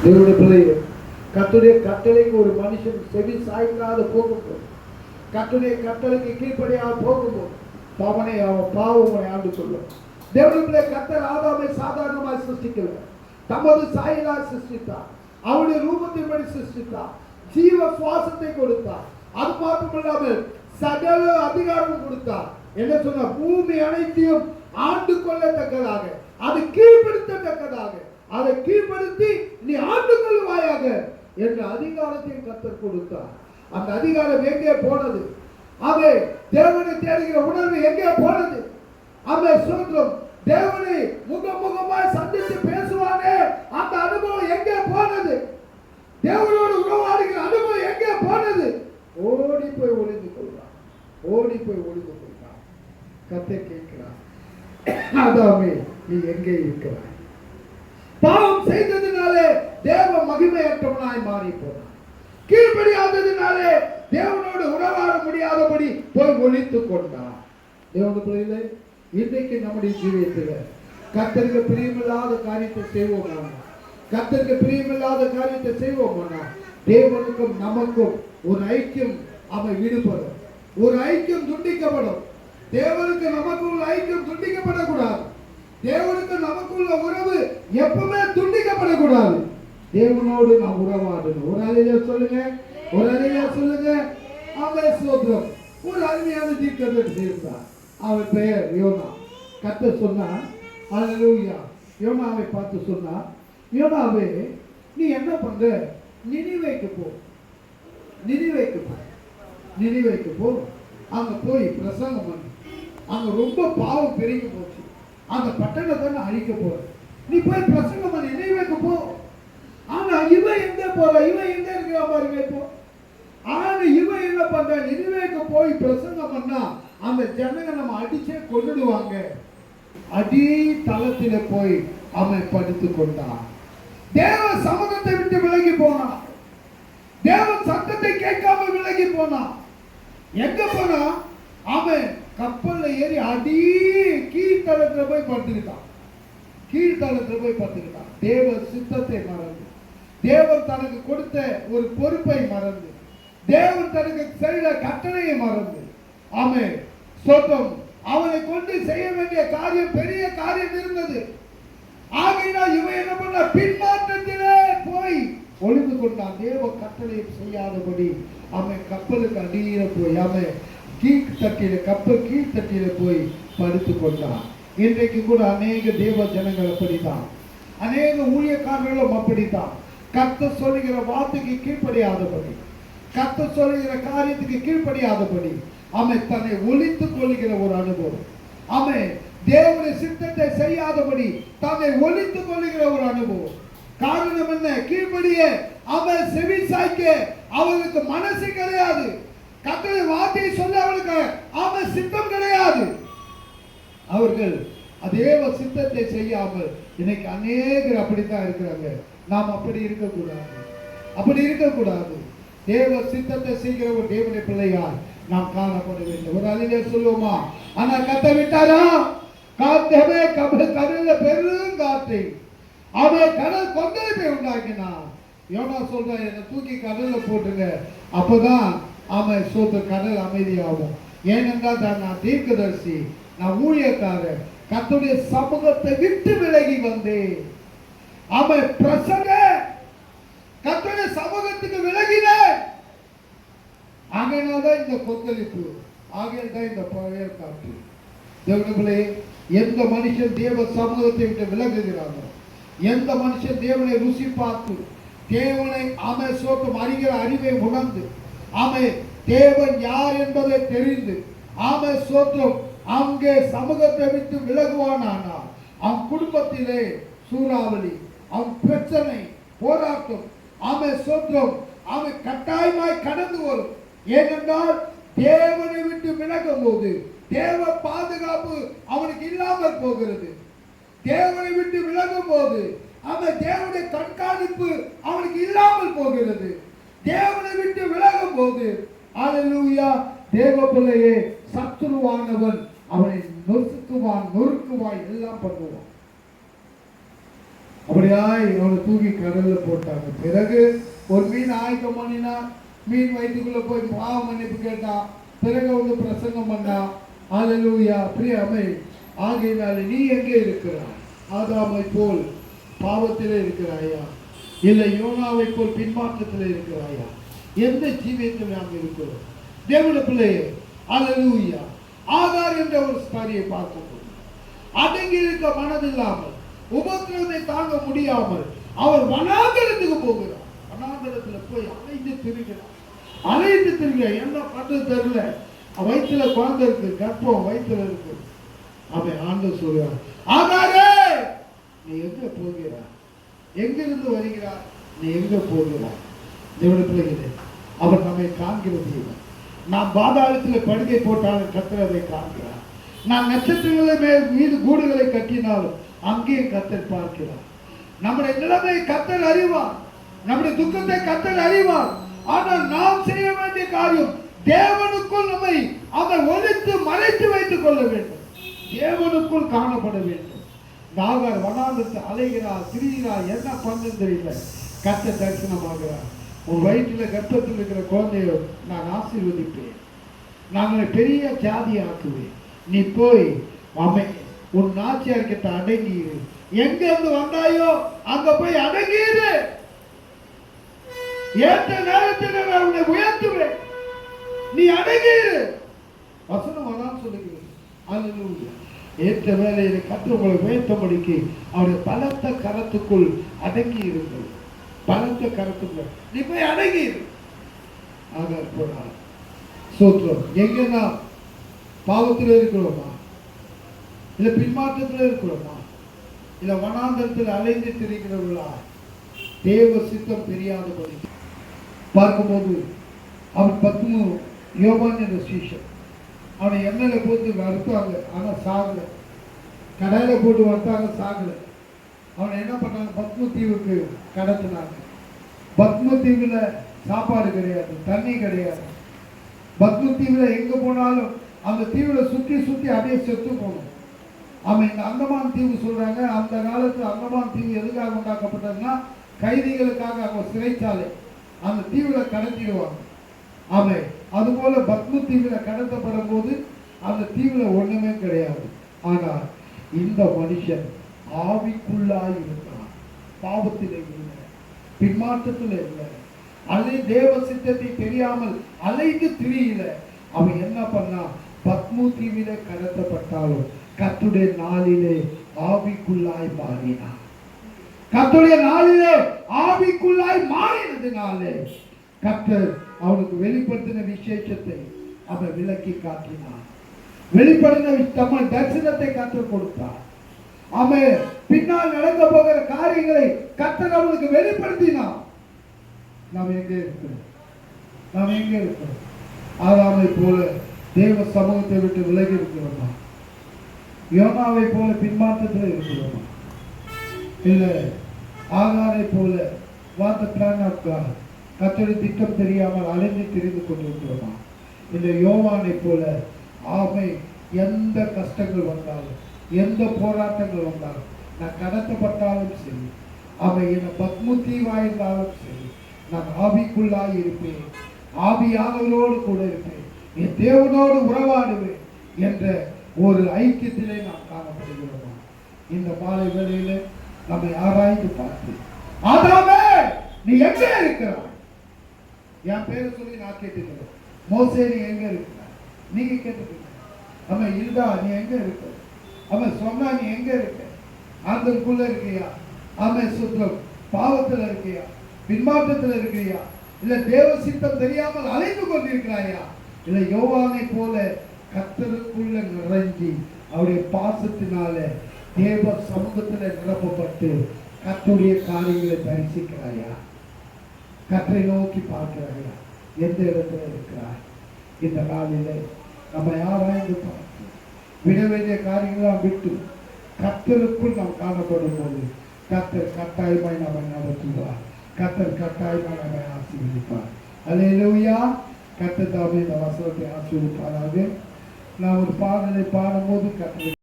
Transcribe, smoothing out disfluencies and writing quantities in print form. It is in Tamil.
தேவனுடைய பிள்ளையே, கர்த்தருடைய கட்டளைக்கு ஒரு மனுஷன் செவி சாய்க்காத போகும்போது, கர்த்தருடைய கட்டளைக்கு கீழ்ப்படியாக போகும்போது அவனை பாவம் ஆண்டு சொல்லும். தேவனுடைய பிள்ளை, கர்த்தர் ஆதாமை சாதாரணமாய் சிருஷ்டிக்கல, தமது சாயலால் சிருஷ்டித்தார். அவருடைய ரூபத்தின்படி சிருஷ்டித்தார். ஜீவ சுவாசத்தை கொடுத்தார். அது மட்டுமில்லாமல் சகல அதிகாரம் கொடுத்தார். என்ன சொன்ன? பூமி அனைத்தையும் ஆண்டு கொள்ளத்தக்கதாக, அது கீழ்ப்படுத்தத்தக்கதாக, அதை கீழ்ப்படுத்தி நீ ஆண்டு கொள்வாயாக என்ற அதிகாரத்தையும் கர்த்தர் கொடுத்தார். அந்த அதிகாரம் எங்கே போனது? அவை தேவனை தேடுகிற உணர்வு எங்கே போனது? அவை சொல்றோம், தேவனை முகமுகமாய் சந்தித்து பேசுவானே, அந்த அனுபவம் எங்கே போனது? தேவனோடு உறவாடுகிற அனுபவம் எங்கே போனது? ஓடி போய் ஒளிந்து கொள்றான், ஓடி போய் ஒளிந்து கொள்றான். கர்த்தர் கேட்கிறார், ஆதாமே நீ எங்கே இருக்கிறாய்? பாவம் செய்ததினாலே தேவ மகிமையற்றவனாய் மாறி போனான். கீழ்ப்படியாததினாலே தேவனோடு உறவாட முடியாதபடி போய் ஒளித்துக் கொண்டான். தேவனுடைய பிள்ளைகளே, இன்றைக்கு நம்முடைய ஜீவியத்தில் கர்த்தருக்கு பிரியமில்லாத காரியத்தை செய்வோம். கர்த்தருக்கு பிரியமில்லாத காரியத்தை செய்வோம். தேவனுக்கும் நமக்கும் ஒரு ஐக்கியம் விடுபடும், ஒரு ஐக்கியம் துண்டிக்கப்படும். தேவனுக்கு நமக்குள்ள ஐக்கியம் துண்டிக்கப்படக்கூடாது. தேவனுக்கு நமக்குள்ள உறவு எப்பவுமே துண்டிக்கப்படக்கூடாது. தேவனோடு நாம் உறவாடணும். ஒரு அலையா சொல்லுங்க, ஒரு அலையா சொல்லுங்க. அவன் சோதரம் ஒரு அருமையான தீர்க்கதரிசி இருந்தார். அவன் பெயர் யோனா. கர்த்தர் சொன்னார், அல்லேலூயா. யோனாவை பார்த்து சொன்னார், யோனாவே நீ என்ன பண்ற? நினிவேக்கு போ, நினிவேக்கு போ, நினிவேக்கு போ. அங்க போய் பிரசங்கம் பண்ணு. அங்க ரொம்ப பாவம் பெருகி போச்சு. அந்த பட்டணத்தை அழிக்க போற. நீ போய் பிரசங்கம் பண்ணி நினிவேக்கு போ. ஆனா இவன் எங்க போற? இவன் எங்க இருக்கிற பாருங்க இப்போ. ஆனா இவன் என்ன பண்ற? நினிவேக்கு போய் பிரசங்கம் பண்ணா அந்த ஜனங்க நம்ம அடிச்சே கொண்டுடுவாங்க. அடி தளத்தில போய் அவன் படுத்துக் கொண்டான். தேவ சமூகத்தை விட்டு விலகி போனான். தேவ சத்தத்தை கேட்காம விலகி போனான். எங்க போனா? அவன் கப்பல்ல ஏறி அடி கீழ்த்தளத்துல போய் படுத்துக்கிட்டான். கீழ்த்தளத்துல போய் படுத்துக்கிட்டான். தேவ சித்தத்தை மறந்து, தேவன் தனக்கு கொடுத்த ஒரு பொறுப்பை மறந்து, தேவன் தனக்கு செய்த கட்டளையை மறந்து, அவன் சொந்தம் அவனை கொண்டு செய்ய வேண்டிய காரியம் பெரிய காரியம் இருந்தது. ஆகையினால் இவன் என்ன பண்ண? பின்மாற்றத்திலே போய் ஒளிந்து கொண்டான். தேவ கட்டளையை செய்யாதபடி அவன் கப்பலுக்கு அடியில போய் அவன் கீழ்த்தட்டில கப்பல் கீழ்த்தட்டில போய் படுத்துக் கொண்டான். இன்றைக்கு கூட அநேக தேவ ஜனங்கள் அப்படித்தான், அநேக ஊழியக்காரர்களும் அப்படித்தான். கர்த்தர் சொல்லுகிற வார்த்தைக்கு கீழ்ப்படியாதபடி, கர்த்தர் சொல்லுகிற காரியத்துக்கு கீழ்ப்படியாதபடி அவன் தன்னை ஒளித்துக் கொள்ளுகிற ஒரு அனுபவம். அவன் தேவனுடைய சித்தத்தை செய்யாதபடி தன்னை ஒளித்துக் கொள்ளுகிற ஒரு அனுபவம். காரணம் என்ன? கீழ்ப்படிய அவன் செவி சாய்க்க அவனுக்கு மனசு கிடையாது. கர்த்தருடைய வார்த்தையை சொல்ல அவனுக்கு அவன் சித்தம் கிடையாது. அவர்கள் தேவ சித்தத்தை செய்யாமல் இன்னைக்கு அநேகர் அப்படித்தான் இருக்கிறாங்க. நாம் அப்படி இருக்கக்கூடாது, அப்படி இருக்கக்கூடாது. தேவ சித்தத்தை செய்கிற ஒரு தேவனுடைய பிள்ளையால் நாம் காணப்பட வேண்டும். ஒரு அழிலே சொல்லுவோமா? ஆனா கத்த விட்டாரா? காத்தவே கடல்ல பெரும் காற்றை அவன் கடல் கொந்தளிப்பை உண்டாக்கினான். யோனா சொல்றான், என்னை தூக்கி கடல்ல போட்டுங்க, அப்பதான் அவன் சோத்து கடல் அமைதியாகும். ஏனென்றால் நான் தீர்க்கதரிசி, நான் ஊழியக்காரர், கர்த்தருடைய சமூகத்தை விட்டு விலகி வந்தேன். அவன் பிரசங்க கர்த்தருடைய சமூகத்துக்கு விலகினேன். ஆகையினால்தான் இந்த கொந்தளிப்பு, ஆகையில்தான் இந்த பழைய காற்று. தேவனுடைய எந்த மனுஷன் தேவ சமூகத்தை விட்டு விலகுகிறானோ, எந்த மனுஷன் தேவனை ருசி பார்த்து தேவனை அவன் சோக்கம் அறிகிற அறிவை உணர்ந்து அவன் தேவன் யார் என்பதை தெரிந்து அவன் சோற்றம் அங்கே சமூகத்தை விட்டு விலகுவானானால் அவன் குடும்பத்திலே சூறாவளி, அவன் பிரச்சனை, போராட்டம், அவன் சோற்றம் அவன் கட்டாயமாய் கடந்து வரும். ஏனென்றால் தேவனை விட்டு விலகும் போது தேவ பாதுகாப்பு அவனுக்கு இல்லாமல் போகிறது. தேவனை விட்டு விலகும் போது அவன் தேவனுடைய கண்காணிப்பு அவனுக்கு இல்லாமல் போகிறது. தேவனை விட்டு விலகும் போது அல்லேலூயா, தேவ பிள்ளையே, சத்துருவானவன் அவனை நொறுக்குவான், நொறுக்குவான், எல்லாம் பண்ணுவான். அப்படியாய் அவனை தூக்கி கடல்ல போட்டாங்க. பிறகு ஒரு மீன் ஆயத்தம் பண்ணினா, மீன் வயிற்றுக்குள்ள போய் பாவ மன்னிப்பு கேட்டான். பிறகு வந்து பிரசங்கம் பண்ணா. அல்லேலூயா. பிரியமே, ஆகையினாலே நீ எங்கே இருக்கிறாய்? ஆதாமை போல் பாவத்திலே இருக்கிறாயா, இல்லை யோனாவை போல் பின்மாற்றத்திலே இருக்கிறாயா? எந்த ஜீவியத்தில் நாம் இருக்கிறோம்? தேவனுடைய பிள்ளையே, அல்லேலூயா. ஆகார் என்ற ஒரு ஸ்டாரியை பார்க்கும்போது அடங்கி இருக்க மனதில்லாமல், உபத்திரவத்தை தாங்க முடியாமல் அவர் வனாந்தரத்துக்கு போகிறார். வனாந்தரத்தில் போய் அலைந்து திரிகிறார். என்ன பண்ண தெரியல. வயிற்றுல குழந்தை இருக்கு, கர்ப்பம் வயிற்றுல இருக்கு. அவன் ஆண்டவர் சொல்கிறார், ஆகாரே நீ எங்க போகிறாய்? எங்கிருந்து வருகிறாய்? நீ எங்க போகிறாய்? தேவனுடைய பிள்ளைகளே, அவர் நம்மை காண்கிறது. நாம் பாதாளத்தில் படுகை போட்டாலும் கர்த்தர் அதை காண்கிறார். நாம் நட்சத்திரங்களை மீது கூடுகளை கட்டினாலும் அங்கே கர்த்தர் பார்க்கிறார். நம்முடைய நிலைமையை கர்த்தர் அறிவார். நம்முடைய துக்கத்தை கர்த்தர் அறிவார். ஆனால் நாம் செய்ய வேண்டிய காரியம் தேவனுக்குள் நம்மை அவர் ஒழித்து மறைத்து வைத்துக் கொள்ள வேண்டும். தேவனுக்குள் காணப்பட வேண்டும். நாகர் வனாந்தரத்தை அலைகிறார், திரிகிறார், என்ன பண்ணு தெரியல. கர்த்தர் தரிசனமாகிறார். உன் வயிற்றுல கர்ப்பத்தில் இருக்கிற குழந்தைய நான் ஆசீர்வதிப்பேன், நான் பெரிய ஜாதி ஆக்குவேன். நீ போய் உன் நாச்சியார் கிட்ட அடங்கிடு. எங்க இருந்து வந்தாயோ அங்க போய் அடங்கிடு. ஏற்ற நேரத்தில் நான் உன்னை உயர்த்துவேன். நீ அடங்கிடு. வசனம் அதான் சொல்லுகிறது. அல்லேலூயா. ஏற்ற வேலையை கற்று உங்களை உயர்த்தபடிக்கு அவருடைய பலத்த கரத்துக்குள் அடங்கி இருங்கள். பலத்த கரத்துக்குள் நீ போய் அடங்கிடு. ஆகார் போனார். சோத்திரம். எங்கன்னா பாவத்தில் இருக்கிறோமா, இல்ல பின்மாற்றத்தில் இருக்கிறோமா, இல்ல வனாந்தரத்தில் அலைந்து திரிகிறவர்களா? தேவ சித்தம் தெரியாதபடி பார்க்கும்போது அவன் 10 யோவான் என்ற சீஷன் அவனை எண்ணெயில போட்டு வறுத்தாங்க. ஆனா சாகல. கடையில போட்டு வறுத்தாங்க, சாகல. அவனை என்ன பண்ணாங்க? பத்ம தீவுக்கு கடத்தினாங்க. பத்ம தீவுல சாப்பாடு கிடையாது, தண்ணி கிடையாது. பத்ம தீவுல எங்க போனாலும் அந்த தீவுல சுற்றி சுற்றி அப்படியே செத்து போகணும். அவன் இந்த அந்தமான் தீவு சொல்றாங்க. அந்த காலத்தில் அந்தமான் தீவு எதுக்காக உண்டாக்கப்பட்டதுன்னா, கைதிகளுக்காக அவங்க சிறைச்சாலை அந்த தீவுல கடத்திடுவாங்க. அவன் அதுபோல பத்ம தீவுல கடத்தப்படும் போது அந்த தீவுல ஒண்ணுமே கிடையாது. ஆனால் இந்த மனுஷன் ஆவிக்குள்ளாய் இருந்தான். பாவத்திலே இல்லை, பின்மாற்றத்தில் இல்லை, தேவ சித்தத்தை தெரியாமல் அலைந்து திரியல. அவன் என்ன பண்ணா? பத்ம தீவிலே கடத்தப்பட்டாலும் கர்த்தருடைய நாளிலே ஆவிக்குள்ளாய் மாறினான். கர்த்தருடைய நாளிலே ஆவிக்குள்ளாய் மாறினதினாலே கர்த்தர் அவனுக்கு வெளிப்படுத்தின விசேஷத்தை அவன் விளக்கி காட்டினான். வெளிப்படுத்தின தமிழ் தரிசனத்தை கர்த்தர் கொடுத்தார். அவன் பின்னால் நடக்க போகிற காரியங்களை கர்த்தர் அவனுக்கு வெளிப்படுத்தினான். நாம் எங்கே இருக்கிறோம்? நாம் எங்கே இருக்கிறோம்? ஆதாமை போல தேவ சமூகத்தை விட்டு விலகி இருக்கிறோமா? யோனாவை போல பின்மாற்றத்தில் இருக்கிறோமா? இல்ல ஆகாரை போல வார்த்தை பிளான் ஆஃப் காட் கர்த்தருடைய திட்டம் தெரியாமல் அலைந்து திரிந்து கொண்டிருக்கிறோமா? இந்த யோவானை போல ஆமை எந்த கஷ்டங்கள் வந்தாலும், எந்த போராட்டங்கள் வந்தாலும், நான் கடத்தப்பட்டாலும் சரி, அவை என பத்ம தீவாயிருந்தாலும் சரி, நான் ஆவிக்குள்ளாய் இருப்பேன், ஆவியானவரோடு கூட இருப்பேன், என் தேவனோடு உறவாடுவேன் என்ற ஒரு ஐக்கியத்திலே நாம் காணப்படுகிறோமா? இந்த மாலை வேளையில நம்மை ஆராய்ந்து பார்த்து, ஆதாமே நீ எங்க இருக்கிறாய்? என் பேரை சொல்லி நான் கேட்டுக்கிறேன். மோசே நீ எங்க இருக்கிறாய்? நீங்க கேட்டுக்கிறீங்க. அவன் இல்லா நீ எங்க இருக்க? அவன் சொன்னா நீ எங்க இருக்க? ஆந்தருக்குள்ள இருக்கியா? அவன் சுத்தம் பாவத்தில் இருக்கியா? பின்மாற்றத்தில் இருக்கிறியா? இல்ல தேவ சித்தம் தெரியாமல் அலைந்து கொண்டிருக்கிறாயா? இல்ல யோவானை போல கர்த்தருக்குள்ள நிறைஞ்சி அவருடைய பாசத்தினால தேவ சமூகத்தில் நிரப்பப்பட்டு கர்த்தருடைய காரியங்களை தரிசிக்கிறாயா? கர்த்தரை நோக்கி பார்க்கிறாயா? எந்த இடத்துல இருக்கிறாய்? இந்த நாளிலே நம்ம ஆராய்ந்து பார்த்து விட வேண்டிய காரியங்களாம் விட்டு கர்த்தருக்குள் நாம் காணப்படும் போது கர்த்தர் கட்டாயமாய் நம்மை நடத்துவார். கர்த்தர் கட்டாயமாய் நம்மை ஆசீர்வதிப்பார். அல்லேலூயா. கர்த்தர் தாமே இந்த வசனத்தை ஆசீர்வதிப்பாராக. நாம் ஒரு பாடலை பாடும்போது கர்த்தர்